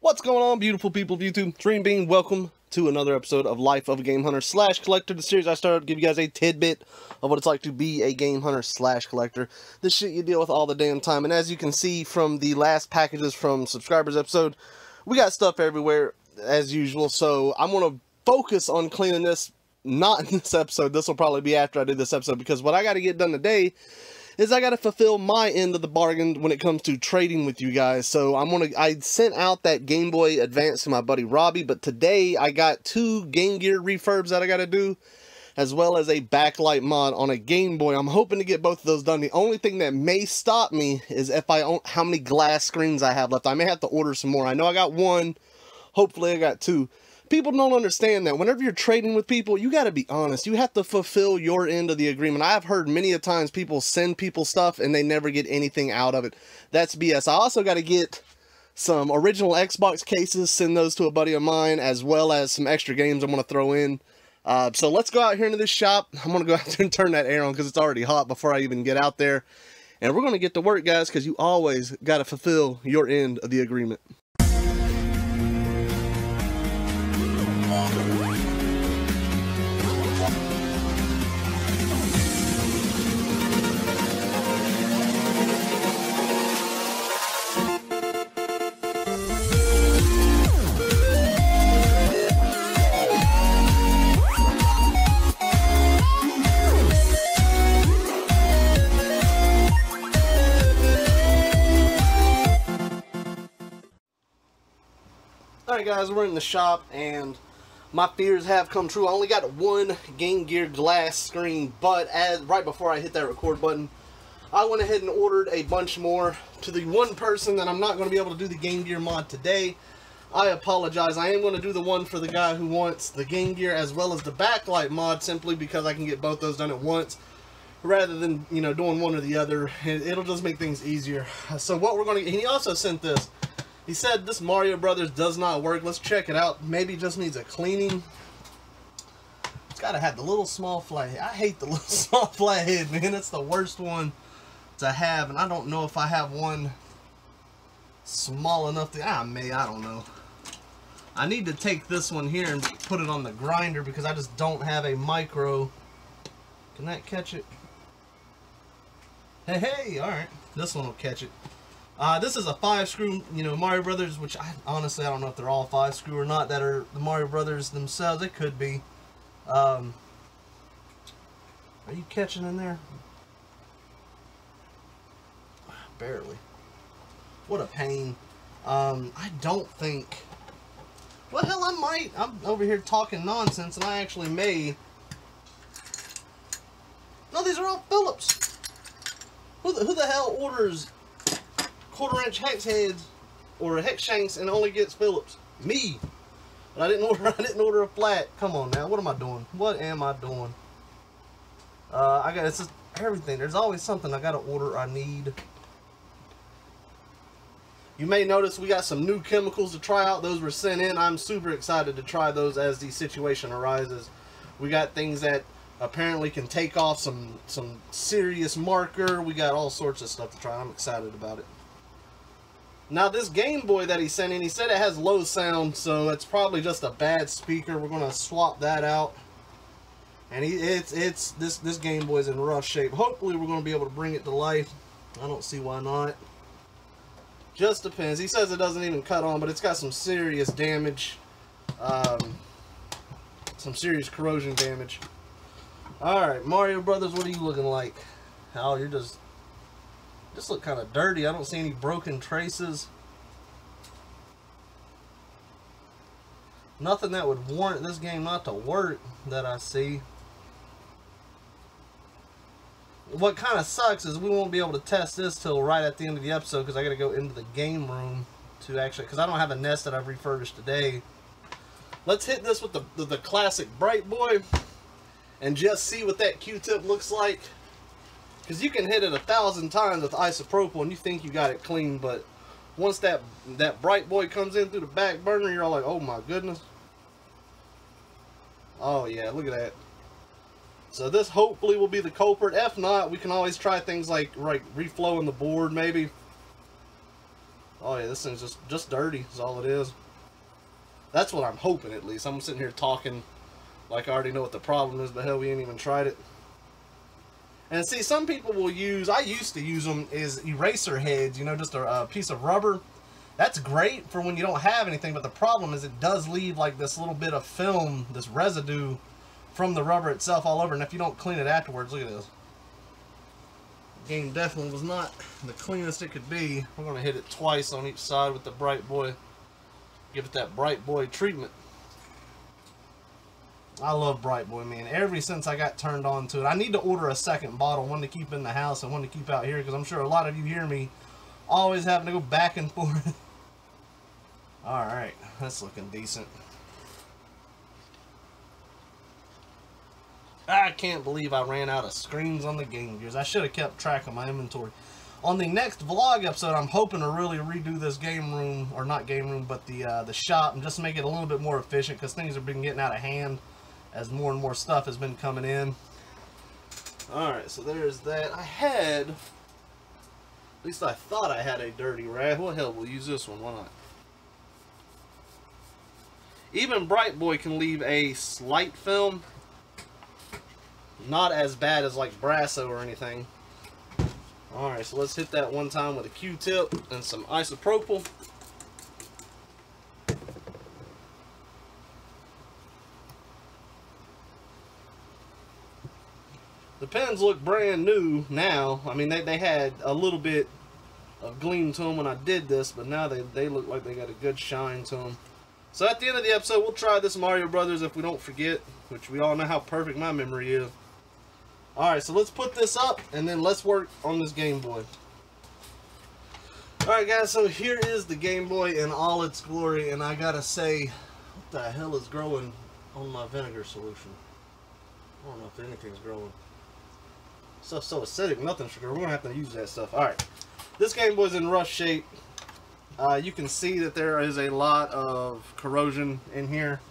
What's going on, beautiful people of YouTube? It's Renebean. Welcome to another episode of Life of a Game Hunter / Collector, the series I started to give you guys a tidbit of what it's like to be a game hunter / collector. This shit you deal with all the damn time. And as you can see from the last packages from subscribers episode, we got stuff everywhere as usual. So I'm going to focus on cleaning this, not in this episode. This will probably be after I do this episode, because what I got to get done today is I got to fulfill my end of the bargain when it comes to trading with you guys. So I sent out that Game Boy Advance to my buddy Robbie, but today I got 2 Game Gear refurbs that I got to do, as well as a backlight mod on a Game Boy. I'm hoping to get both of those done. The only thing that may stop me is if how many glass screens I have left. I may have to order some more. I know I got 1. Hopefully I got 2. People don't understand that whenever you're trading with people, you got to be honest. You have to fulfill your end of the agreement. I've heard many a times people send people stuff and they never get anything out of it. That's BS. I also got to get some original Xbox cases, send those to a buddy of mine, as well as some extra games I'm going to throw in. So let's go out here into this shop. I'm going to go out there and turn that air on because it's already hot before I even get out there. And we're going to get to work, guys, because you always got to fulfill your end of the agreement. Alright guys, we're in the shop and my fears have come true. I only got 1 Game Gear glass screen, but right before I hit that record button, I went ahead and ordered a bunch more. To the one person that I'm not going to be able to do the Game Gear mod today, I apologize. I am going to do the one for the guy who wants the Game Gear as well as the backlight mod, simply because I can get both those done at once rather than, you know, doing one or the other. It'll just make things easier. So what we're going to, he also sent this. He said this Mario Brothers does not work. Let's check it out. Maybe it just needs a cleaning. It's got to have the little small flathead. I hate the little small flathead, man. That's the worst one to have. And I don't know if I have one small enough to... I don't know. I need to take this one here and put it on the grinder because I just don't have a micro. Can that catch it? Hey, alright. This one will catch it. This is a 5-screw, you know, Mario Brothers, which honestly I don't know if they're all 5-screw or not, that are the Mario Brothers themselves. They could be. Are you catching in there? Barely. What a pain. I don't think... Well, hell, I might. I'm over here talking nonsense, and I actually may... No, these are all Phillips. Who the hell orders 1/4-inch hex heads or hex shanks and only gets Phillips? Me. But I didn't order a flat. Come on now. What am I doing? What am I doing? It's just everything. There's always something I gotta order I need. You may notice we got some new chemicals to try out. Those were sent in. I'm super excited to try those as the situation arises. We got things that apparently can take off some serious marker. We got all sorts of stuff to try. I'm excited about it. Now this Game Boy that he sent in, he said it has low sound, so it's probably just a bad speaker. We're gonna swap that out. And this Game Boy's in rough shape. Hopefully we're gonna be able to bring it to life. I don't see why not. Just depends. He says it doesn't even cut on, but it's got some serious damage. Some serious corrosion damage. Alright, Mario Brothers, what are you looking like? Oh, you're just look kind of dirty. I don't see any broken traces. Nothing that would warrant this game not to work that I see. What kind of sucks is we won't be able to test this till right at the end of the episode because I got to go into the game room to actually, because I don't have a nest that I've refurbished today. Let's hit this with the classic Bright Boy and just see what that Q-tip looks like. Because you can hit it 1,000 times with isopropyl and you think you got it clean, but once that Bright Boy comes in through the back burner, you're all like, oh my goodness. Oh yeah, look at that. So this hopefully will be the culprit. If not, we can always try things like reflowing the board maybe. Oh yeah, this thing's just dirty is all it is. That's what I'm hoping, at least. I'm sitting here talking like I already know what the problem is, but hell, we ain't even tried it. And see, some people will use, I used to use them, is eraser heads, you know, just a piece of rubber. That's great for when you don't have anything, but the problem is it does leave like this little bit of film, this residue from the rubber itself all over, and if you don't clean it afterwards, look at this. The game definitely was not the cleanest it could be. We're going to hit it twice on each side with the Bright Boy. Give it that Bright Boy treatment. I love Bright Boy, man. Ever since I got turned on to it. I need to order a second bottle, one to keep in the house and one to keep out here, because I'm sure a lot of you hear me always having to go back and forth. Alright, that's looking decent. I can't believe I ran out of screens on the Game Gears. I should have kept track of my inventory. On the next vlog episode, I'm hoping to really redo this game room, or not game room, but the shop, and just make it a little bit more efficient, because things have been getting out of hand as more and more stuff has been coming in. Alright, so there's that. I had, at least I thought I had a dirty rag. Well, hell, we'll use this one. Why not? Even Bright Boy can leave a slight film. Not as bad as like Brasso or anything. Alright, so let's hit that one time with a Q-tip and some isopropyl. The pens look brand new now. I mean, they had a little bit of gleam to them when I did this, but now they look like they got a good shine to them. So at the end of the episode, we'll try this Mario Brothers if we don't forget, which we all know how perfect my memory is. Alright, so let's put this up, and then let's work on this Game Boy. Alright guys, so here is the Game Boy in all its glory, and I gotta say, what the hell is growing on my vinegar solution? I don't know if anything's growing. Stuff's so acidic, nothing sugar. We're gonna have to use that stuff. Alright, this Game Boy's in rough shape. You can see that there is a lot of corrosion in here.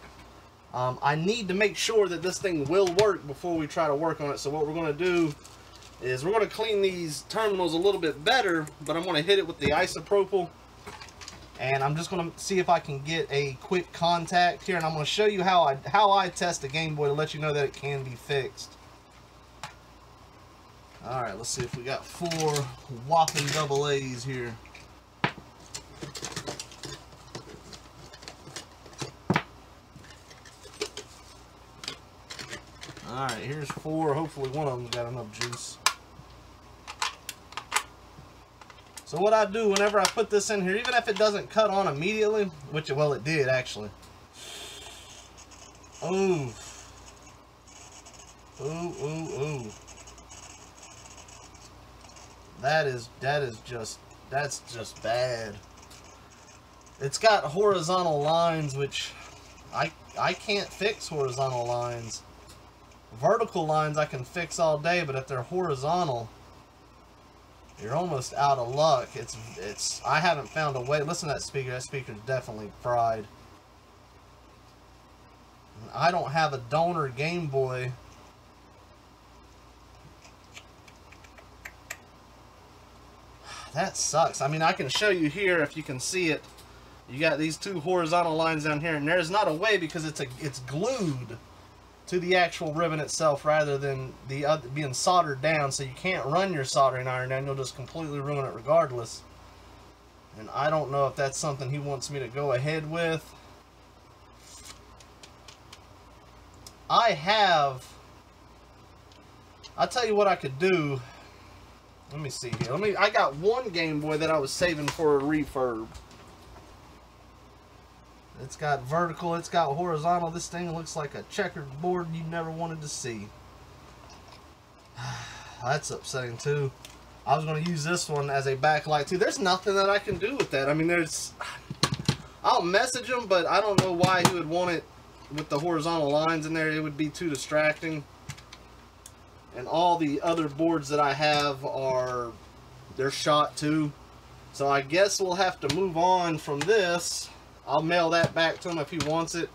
I need to make sure that this thing will work before we try to work on it. So what we're going to do is we're going to clean these terminals a little bit better, but I'm going to hit it with the isopropyl. And I'm just going to see if I can get a quick contact here, and I'm going to show you how I test the Game Boy to let you know that it can be fixed. Alright, let's see if we got 4 whopping double A's here. Alright, here's 4. Hopefully one of them's got enough juice. So what I do whenever I put this in here, even if it doesn't cut on immediately, which, well, it did actually. Ooh. Ooh, ooh, ooh. That's just bad. It's got horizontal lines, which I can't fix horizontal lines. Vertical lines I can fix all day, but if they're horizontal, you're almost out of luck. I haven't found a way. Listen to that speaker. That speaker's definitely fried. I don't have a donor Game Boy. That sucks. I mean, I can show you here if you can see it. You got these 2 horizontal lines down here, and there's not a way because it's glued to the actual ribbon itself rather than the other being soldered down, so you can't run your soldering iron down. You'll just completely ruin it regardless. And I don't know if that's something he wants me to go ahead with. I'll tell you what I could do. Let me see here. I got one Game Boy that I was saving for a refurb. It's got vertical, it's got horizontal. This thing looks like a checkered board you never wanted to see. That's upsetting too. I was going to use this one as a backlight too. There's nothing that I can do with that. I mean, I'll message him, but I don't know why he would want it with the horizontal lines in there. It would be too distracting. And all the other boards that I have they're shot too. So I guess we'll have to move on from this. I'll mail that back to him if he wants it.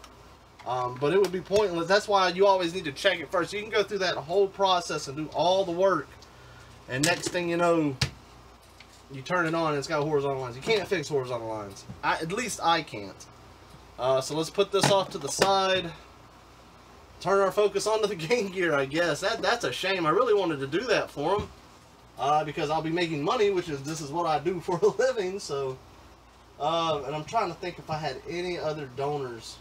But it would be pointless. That's why you always need to check it first. You can go through that whole process and do all the work. And next thing you know, you turn it on and it's got horizontal lines. You can't fix horizontal lines. At least I can't. So let's put this off to the side. Turn our focus onto the Game Gear, I guess. That's a shame. I really wanted to do that for him. Because I'll be making money, this is what I do for a living, so... and I'm trying to think if I had any other donors.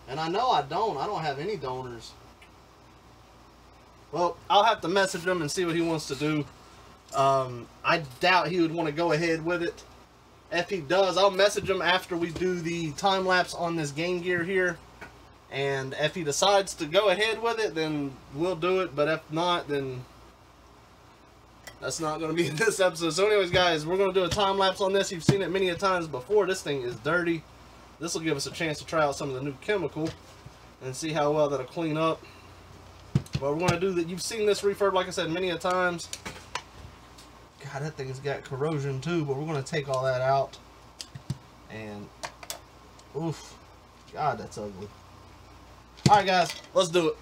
And I know I don't have any donors. Well, I'll have to message him and see what he wants to do. I doubt he would want to go ahead with it. If he does, I'll message him after we do the time-lapse on this Game Gear here. And if he decides to go ahead with it, then we'll do it. But if not, then that's not going to be in this episode. So anyways, guys, we're going to do a time-lapse on this. You've seen it many a times before. This thing is dirty. This will give us a chance to try out some of the new chemical and see how well that'll clean up. But we're going to do that. You've seen this refurb, like I said, many a times. God, that thing's got corrosion too, but we're going to take all that out. And, oof, God, that's ugly. Alright, guys, let's do it.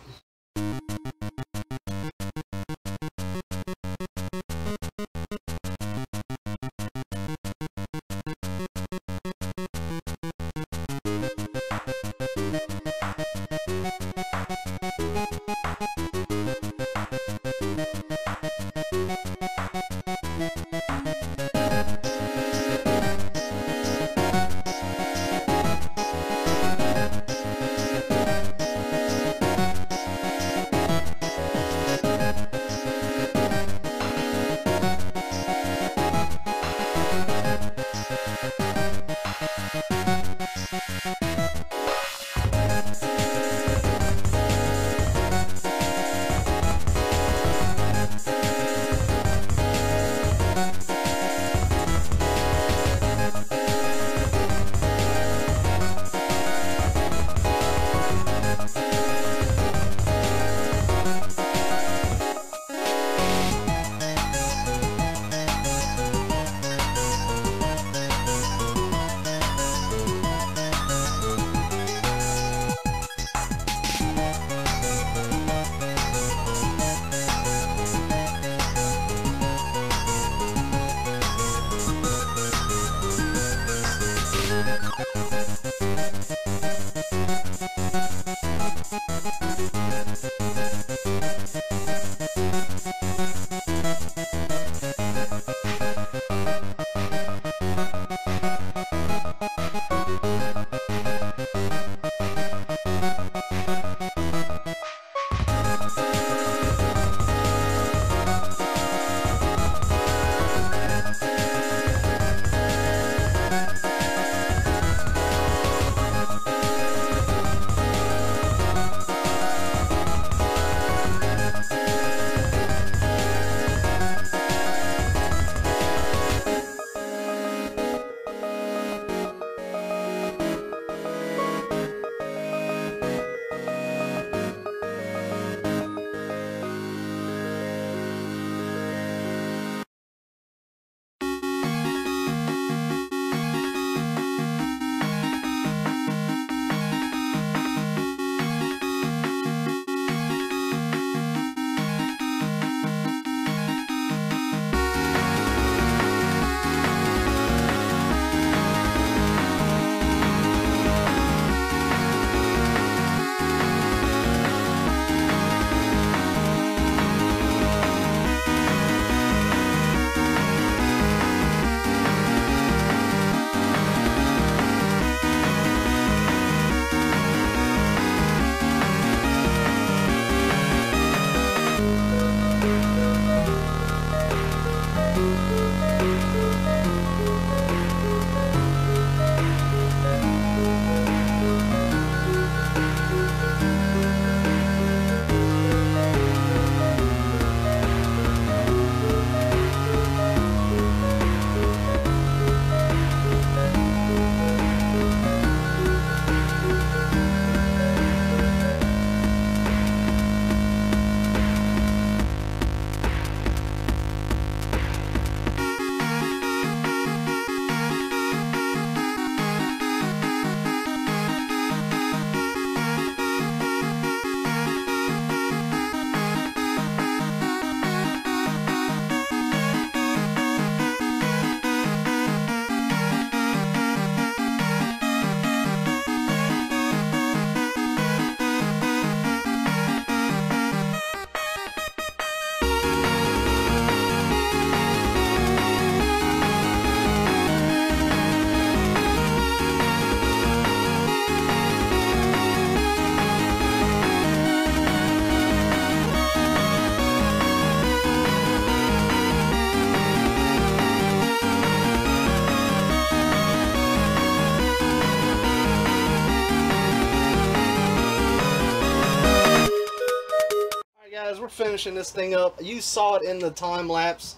we're finishing this thing up. You saw it in the time lapse.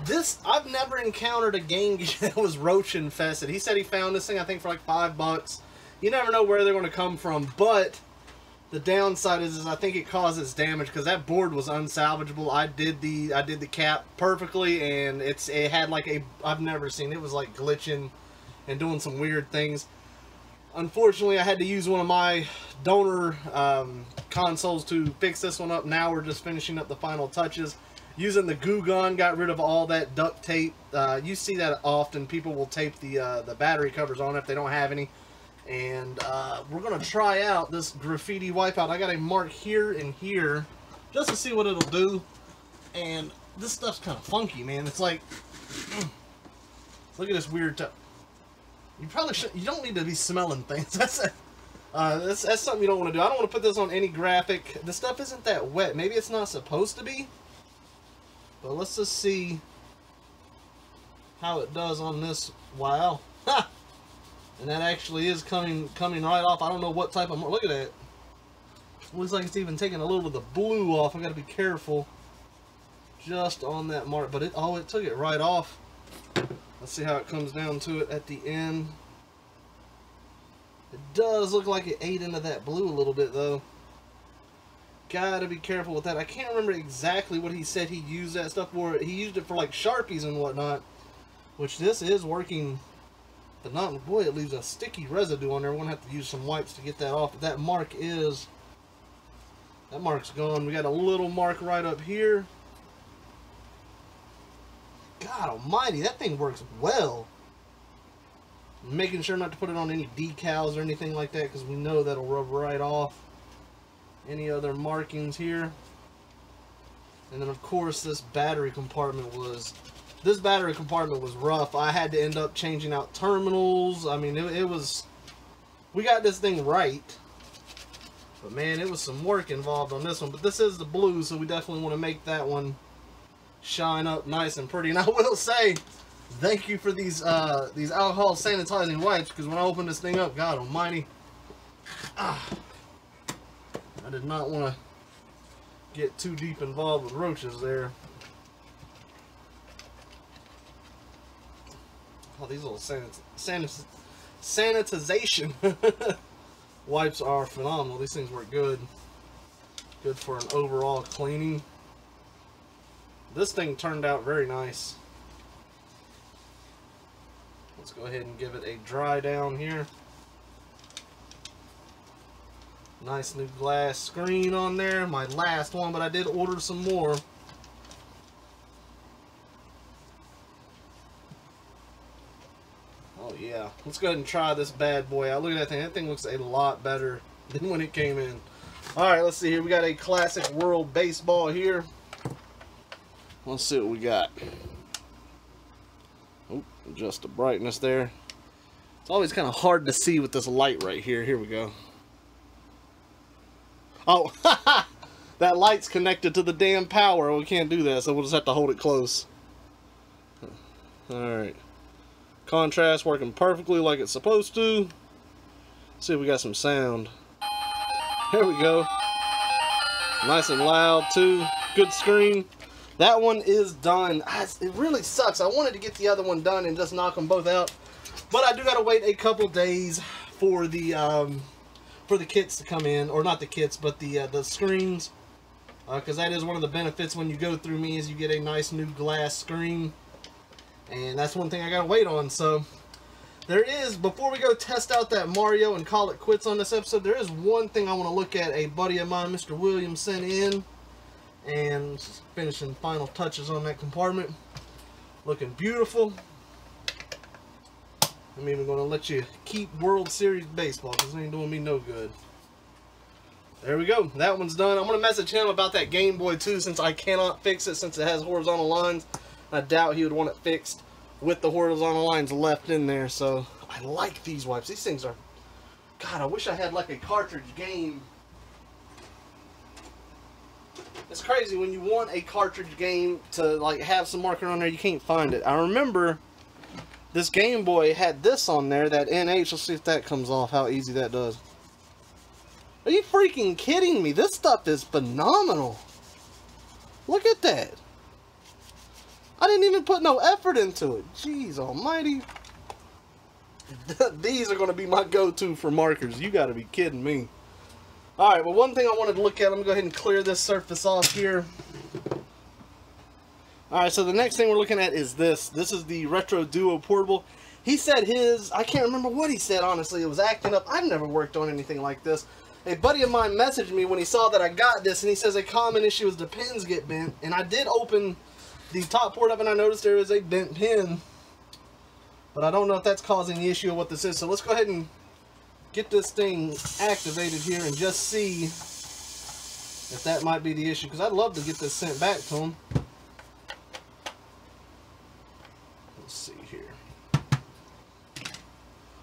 This, I've never encountered a game that was roach infested. He said he found this thing, I think, for like $5. You never know where they're going to come from, but the downside is I think it causes damage because that board was unsalvageable. I did the cap perfectly, and it had like a, I've never seen, it was like glitching and doing some weird things. Unfortunately, I had to use one of my donor consoles to fix this one up. Now we're just finishing up the final touches. Using the glue gun, got rid of all that duct tape. You see that often. People will tape the battery covers on if they don't have any. And we're going to try out this graffiti wipeout. I got a mark here and here just to see what it'll do. And this stuff's kind of funky, man. It's like, look at this weird stuff. You probably should. You don't need to be smelling things. That's something you don't want to do. I don't want to put this on any graphic. The stuff isn't that wet. Maybe it's not supposed to be. But let's just see how it does on this. Wow. Ha! And that actually is coming right off. I don't know what type of... Look at that. Looks like it's even taking a little of the blue off. I got to be careful. Just on that mark. But it took it right off. Let's see how it comes down to it at the end. It does look like it ate into that blue a little bit, though. Gotta be careful with that. I can't remember exactly what he said he used that stuff for. He used it for like Sharpies and whatnot, which this is working, but not, boy, it leaves a sticky residue on there. We're gonna have to use some wipes to get that off. But that mark's gone. We got a little mark right up here. God almighty, that thing works well. I'm making sure not to put it on any decals or anything like that, because we know that'll rub right off. Any other markings here. And then of course this battery compartment was rough. I had to end up changing out terminals. I mean, it was, we got this thing right, but man, it was some work involved on this one. But this is the blue, so we definitely want to make that one shine up nice and pretty. And I will say thank you for these alcohol sanitizing wipes, because when I opened this thing up, God almighty, I did not want to get too deep involved with roaches there. Oh, these little sanitization wipes are phenomenal. These things work good. Good for an overall cleaning. This thing turned out very nice. Let's go ahead and give it a dry down here. Nice new glass screen on there. My last one, but I did order some more. Oh yeah. Let's go ahead and try this bad boy out. Look at that thing. That thing looks a lot better than when it came in. Alright, let's see here. We got a classic World Baseball here. Let's see what we got. Oh, adjust the brightness there. It's always kind of hard to see with this light right here. Here we go. Oh, that light's connected to the damn power. We can't do that, so we'll just have to hold it close. Alright. Contrast working perfectly like it's supposed to. Let's see if we got some sound. There we go. Nice and loud, too. Good screen. That one is done. It really sucks. I wanted to get the other one done and just knock them both out. But I do got to wait a couple days for the kits to come in, or not the kits, but the screens, because that is one of the benefits when you go through me, is you get a nice new glass screen, and that's one thing I gotta wait on. So there is, before we go test out that Mario and call it quits on this episode, there is one thing I want to look at. A buddy of mine, Mr. Williams, sent in, and just finishing final touches on that compartment. Looking beautiful. I'm even going to let you keep World Series baseball, because it ain't doing me no good. There we go. That one's done. I'm going to message him about that Gameboy too, since I cannot fix it, since it has horizontal lines. I doubt he would want it fixed with the horizontal lines left in there. So I like these wipes. These things are, God, I wish I had like a cartridge game. It's crazy when you want a cartridge game to like have some marker on there, you can't find it. I remember this Game Boy had this on there, that NH. Let's see if that comes off, how easy that does. Are you freaking kidding me? This stuff is phenomenal. Look at that. I didn't even put no effort into it. Jeez almighty. These are going to be my go-to for markers. You got to be kidding me. Alright, well, one thing I wanted to look at, I'm going to go ahead and clear this surface off here. Alright, so the next thing we're looking at is this. This is the Retro Duo Portable. He said his, I can't remember what he said, honestly. It was acting up. I've never worked on anything like this. A buddy of mine messaged me when he saw that I got this, and he says a common issue is the pins get bent. And I did open the top port up, and I noticed there is a bent pin. But I don't know if that's causing the issue of what this is. So let's go ahead and get this thing activated here and just see if that might be the issue. Because I'd love to get this sent back to him. Let's see here.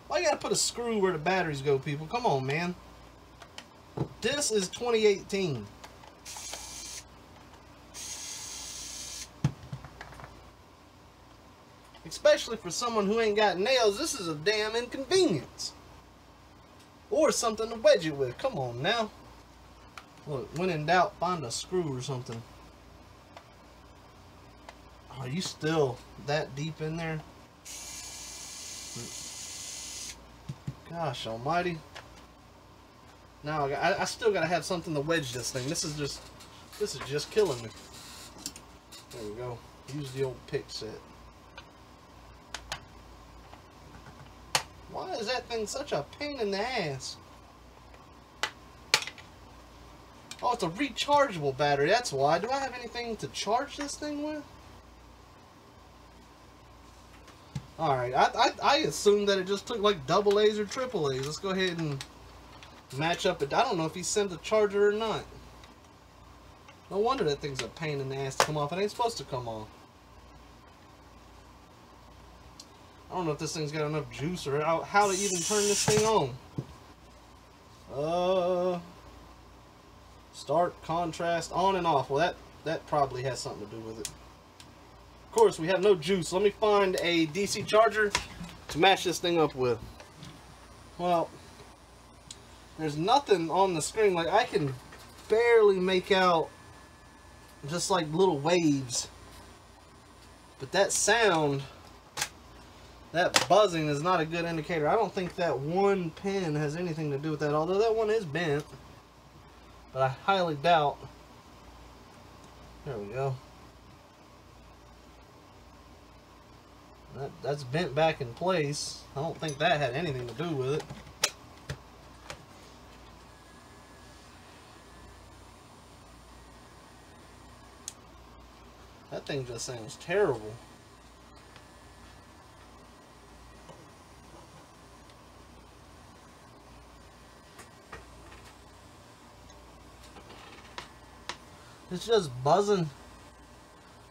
Why you gotta put a screw where the batteries go, people? Come on, man. This is 2018. Especially for someone who ain't got nails, this is a damn inconvenience. Or something to wedge it with. Come on now. Look, when in doubt, find a screw or something. Are you still that deep in there? Gosh almighty. Now I still gotta have something to wedge this thing. This is just killing me. There we go. Use the old pick set. Why is that thing such a pain in the ass? Oh, it's a rechargeable battery. That's why. Do I have anything to charge this thing with? Alright, I assumed that it just took like double A's or triple A's. Let's go ahead and match up it. I don't know if he sent a charger or not. No wonder that thing's a pain in the ass to come off. It ain't supposed to come off. I don't know if this thing's got enough juice or how to even turn this thing on. Start, contrast, on and off. Well, that probably has something to do with it. Of course, we have no juice. Let me find a DC charger to match this thing up with. Well, there's nothing on the screen. Like, I can barely make out just like little waves. But that sound, that buzzing is not a good indicator. I don't think that one pin has anything to do with that, although that one is bent. But I highly doubt. There we go. That's bent back in place. I don't think that had anything to do with it. That thing just sounds terrible. It's just buzzing.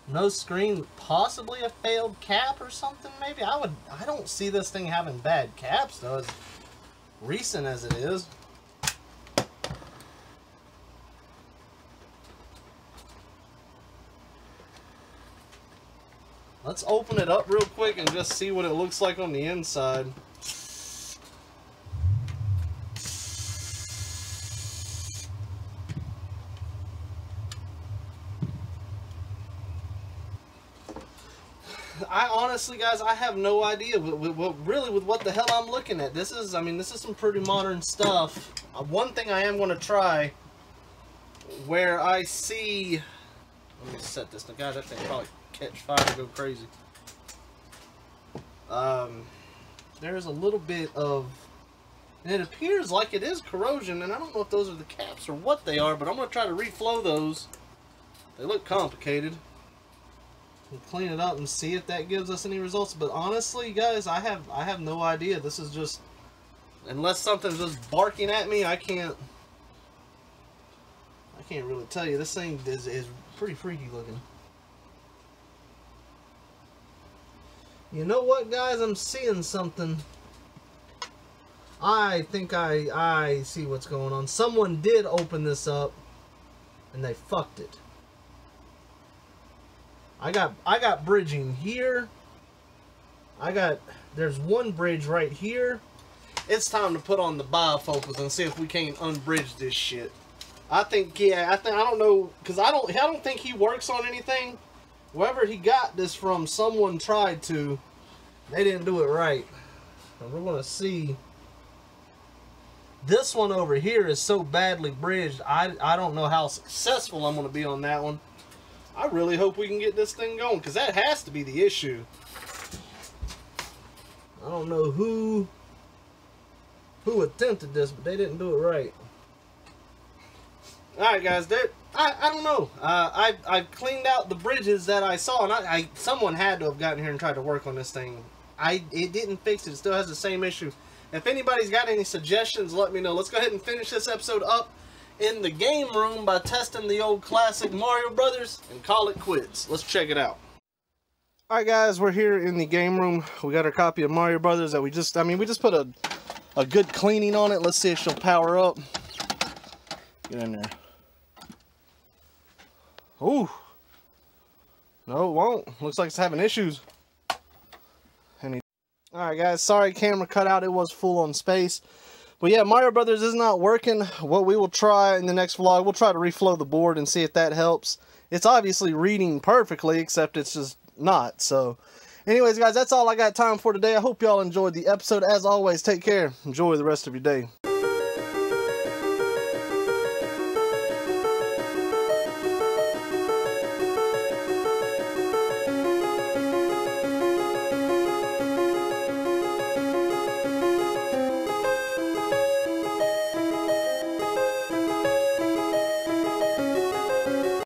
No screen, possibly a failed cap or something maybe. I don't see this thing having bad caps though, as recent as it is. Let's open it up real quick and just see what it looks like on the inside. I honestly, guys, I have no idea with what the hell I'm looking at. This is, I mean, this is some pretty modern stuff. One thing I am going to try, where I see, let me set this thing. God, that thing probably catch fire and go crazy. There's a little bit of, and it appears like it is corrosion, and I don't know if those are the caps or what they are, but I'm going to try to reflow those. They look complicated. We'll clean it up and see if that gives us any results. But honestly, guys, I have no idea. This is just, unless something's just barking at me, I can't really tell you. This thing is pretty freaky looking. You know what, guys? I'm seeing something. I think I see what's going on. Someone did open this up and they fucked it. I got bridging here. There's one bridge right here. It's time to put on the bifocals and see if we can't unbridge this shit. I think, yeah, I don't know, because I don't think he works on anything. Whoever he got this from, someone tried to. They didn't do it right. And we're going to see. This one over here is so badly bridged, I don't know how successful I'm going to be on that one. I really hope we can get this thing going, because that has to be the issue. I don't know who attempted this, but they didn't do it right. Alright guys, I don't know. I've cleaned out the bridges that I saw, and someone had to have gotten here and tried to work on this thing. It didn't fix it. It still has the same issue. If anybody's got any suggestions, let me know. Let's go ahead and finish this episode up in the game room by testing the old classic Mario Brothers and call it quits. Let's check it out. Alright guys, we're here in the game room. We got our copy of Mario Brothers that we just put a good cleaning on it. Let's see if she'll power up. Get in there. Ooh. No, it won't. Looks like it's having issues. Alright guys, sorry camera cut out, it was full on space. But yeah, Mario Brothers is not working. What we will try in the next vlog, we'll try to reflow the board and see if that helps. It's obviously reading perfectly, except it's just not. So anyways guys, that's all I got time for today. I hope y'all enjoyed the episode. As always, take care. Enjoy the rest of your day.